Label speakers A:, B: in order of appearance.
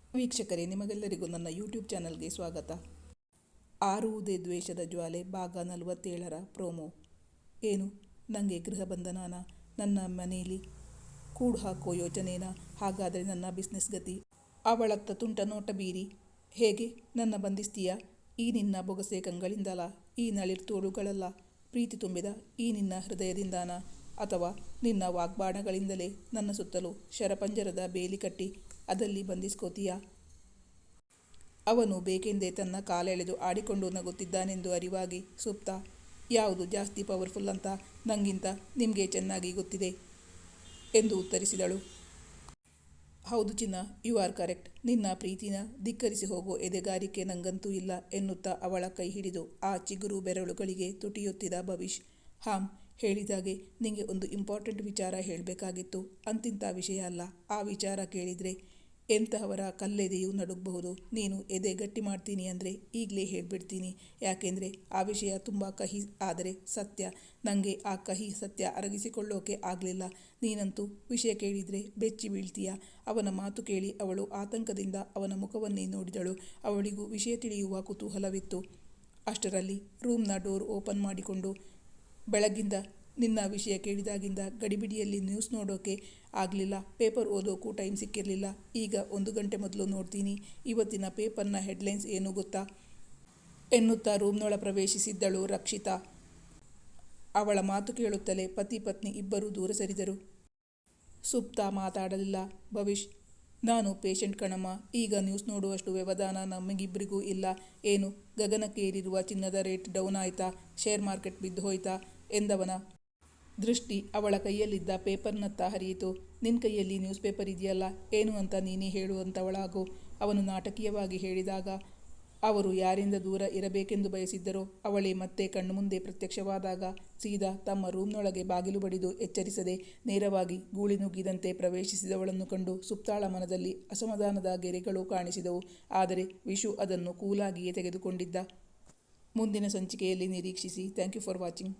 A: ವೀಕ್ಷಕರೇ, ನಿಮಗೆಲ್ಲರಿಗೂ ನನ್ನ ಯೂಟ್ಯೂಬ್ ಚಾನಲ್ಗೆ ಸ್ವಾಗತ. ಆರುವುದೇ ದ್ವೇಷದ ಜ್ವಾಲೆ ಭಾಗ 47ರ ಪ್ರೋಮೋ. ಏನು, ನನಗೆ ಗೃಹ ಬಂಧನಾನ? ನನ್ನ ಮನೇಲಿ ಕೂಡು ಹಾಕೋ ಯೋಚನೆನಾ? ಹಾಗಾದರೆ ನನ್ನ ಬಿಸ್ನೆಸ್ ಗತಿ? ಅವಳತ್ತ ತುಂಟ ನೋಟ ಬೀರಿ ಹೇಗೆ ನನ್ನ ಬಂಧಿಸ್ತೀಯಾ? ಈ ನಿನ್ನ ಬೊಗಸೆ ಕಂಗಳಿಂದಲ, ಈ ನಳಿರ್ತೋಳುಗಳಲ್ಲ, ಪ್ರೀತಿ ತುಂಬಿದ ಈ ನಿನ್ನ ಹೃದಯದಿಂದಾನ? ಅಥವಾ ನಿನ್ನ ವಾಗ್ಬಾಣಗಳಿಂದಲೇ ನನ್ನ ಸುತ್ತಲೂ ಶರಪಂಜರದ ಬೇಲಿ ಕಟ್ಟಿ ಅದಲ್ಲಿ ಬಂಧಿಸ್ಕೋತೀಯಾ? ಅವನು ಬೇಕೆಂದೇ ತನ್ನ ಕಾಲೆಳೆದು ಆಡಿಕೊಂಡು ನಗುತ್ತಿದ್ದಾನೆಂದು ಅರಿವಾಗಿ, ಸುಪ್ತಾ, ಯಾವುದು ಜಾಸ್ತಿ ಪವರ್ಫುಲ್ ಅಂತ ನಂಗಿಂತ ನಿಮಗೆ ಚೆನ್ನಾಗಿ ಗೊತ್ತಿದೆ ಎಂದು ಉತ್ತರಿಸಿದಳು. ಹೌದು ಚಿನ್ನ, ಯು ಆರ್ ಕರೆಕ್ಟ್. ನಿನ್ನ ಪ್ರೀತಿನ ಧಿಕ್ಕರಿಸಿ ಹೋಗೋ ಎದೆಗಾರಿಕೆ ನಂಗಂತೂ ಇಲ್ಲ ಎನ್ನುತ್ತಾ ಅವಳ ಕೈ ಹಿಡಿದು ಆ ಚಿಗುರು ಬೆರಳುಗಳಿಗೆ ತುಟಿಯೊತ್ತಿದ ಭವಿಷ್. ಹಾಂ, ಹೇಳಿದಾಗೆ ನಿಂಗೆ ಒಂದು ಇಂಪಾರ್ಟೆಂಟ್ ವಿಚಾರ ಹೇಳಬೇಕಾಗಿತ್ತು. ಅಂತಿಂಥ ವಿಷಯ ಅಲ್ಲ. ಆ ವಿಚಾರ ಕೇಳಿದರೆ ಎಂತಹವರ ಕಲ್ಲೆದೆಯೂ ನಡುಗಬಹುದು. ನೀನು ಎದೆ ಗಟ್ಟಿ ಮಾಡ್ತೀನಿ ಅಂದರೆ ಈಗಲೇ ಹೇಳಿಬಿಡ್ತೀನಿ. ಯಾಕೆಂದರೆ ಆ ವಿಷಯ ತುಂಬ ಕಹಿ, ಆದರೆ ಸತ್ಯ. ನನಗೆ ಆ ಕಹಿ ಸತ್ಯ ಅರಗಿಸಿಕೊಳ್ಳೋಕೆ ಆಗಲಿಲ್ಲ. ನೀನಂತೂ ವಿಷಯ ಕೇಳಿದರೆ ಬೆಚ್ಚಿ ಬೀಳ್ತೀಯ. ಅವನ ಮಾತು ಕೇಳಿ ಅವಳು ಆತಂಕದಿಂದ ಅವನ ಮುಖವನ್ನೇ ನೋಡಿದಳು. ಅವಳಿಗೂ ವಿಷಯ ತಿಳಿಯುವ ಕುತೂಹಲವಿತ್ತು. ಅಷ್ಟರಲ್ಲಿ ರೂಮ್ನ ಡೋರ್ ಓಪನ್ ಮಾಡಿಕೊಂಡು, ಬೆಳಗ್ಗಿಂದ ನಿನ್ನ ವಿಷಯ ಕೇಳಿದಾಗಿಂದ ಗಡಿಬಿಡಿಯಲ್ಲಿ ನ್ಯೂಸ್ ನೋಡೋಕೆ ಆಗಲಿಲ್ಲ, ಪೇಪರ್ ಓದೋಕ್ಕೂ ಟೈಮ್ ಸಿಕ್ಕಿರಲಿಲ್ಲ. ಈಗ 1 ಗಂಟೆ ಮೊದಲು ನೋಡ್ತೀನಿ. ಇವತ್ತಿನ ಪೇಪರ್ನ ಹೆಡ್ಲೈನ್ಸ್ ಏನು ಗೊತ್ತಾ ಎನ್ನುತ್ತಾ ರೂಮ್ನೊಳ ಪ್ರವೇಶಿಸಿದ್ದಳು ರಕ್ಷಿತಾ. ಅವಳ ಮಾತು ಕೇಳುತ್ತಲೇ ಪತಿ ಪತ್ನಿ ಇಬ್ಬರೂ ದೂರ ಸರಿದರು. ಸುಪ್ತಾ ಮಾತಾಡಲಿಲ್ಲ. ಭವಿಷ್, ನಾನು ಪೇಷಂಟ್ ಕಣಮ್ಮ. ಈಗ ನ್ಯೂಸ್ ನೋಡುವಷ್ಟು ವ್ಯವಧಾನ ನಮಗಿಬ್ಬರಿಗೂ ಇಲ್ಲ. ಏನು, ಗಗನಕ್ಕೇರಿರುವ ಚಿನ್ನದ ರೇಟ್ ಡೌನ್ ಆಯ್ತಾ? ಶೇರ್ ಮಾರ್ಕೆಟ್ ಬಿದ್ದು ಹೋಯ್ತಾ ಎಂದವನ ದೃಷ್ಟಿ ಅವಳ ಕೈಯಲ್ಲಿದ್ದ ಪೇಪರ್ನತ್ತ ಹರಿಯಿತು. ನಿನ್ನ ಕೈಯಲ್ಲಿ ನ್ಯೂಸ್ ಪೇಪರ್ ಇದೆಯಲ್ಲ, ಏನು ಅಂತ ನೀನೇ ಹೇಳುವಂತವಳಾಗು. ಅವನು ನಾಟಕೀಯವಾಗಿ ಹೇಳಿದಾಗ ಅವರು ಯಾರಿಂದ ದೂರ ಇರಬೇಕೆಂದು ಬಯಸಿದ್ದರೋ ಅವಳೇ ಮತ್ತೆ ಕಣ್ಣು ಮುಂದೆ ಪ್ರತ್ಯಕ್ಷವಾದಾಗ ಸೀದಾ ತಮ್ಮ ರೂಮ್ನೊಳಗೆ ಬಾಗಿಲು ಬಡಿದು ಎಚ್ಚರಿಸದೆ ನೇರವಾಗಿ ಗೂಳಿ ನುಗ್ಗಿದಂತೆ ಪ್ರವೇಶಿಸಿದವಳನ್ನು ಕಂಡು ಸುಪ್ತಾಳ ಮನದಲ್ಲಿ ಅಸಮಾಧಾನದ ಗೆರೆಗಳು ಕಾಣಿಸಿದವು. ಆದರೆ ವಿಶು ಅದನ್ನು ಕೂಲಾಗಿಯೇ ತೆಗೆದುಕೊಂಡಿದ್ದ. ಮುಂದಿನ ಸಂಚಿಕೆಯಲ್ಲಿ ನಿರೀಕ್ಷಿಸಿ. Thank you for watching.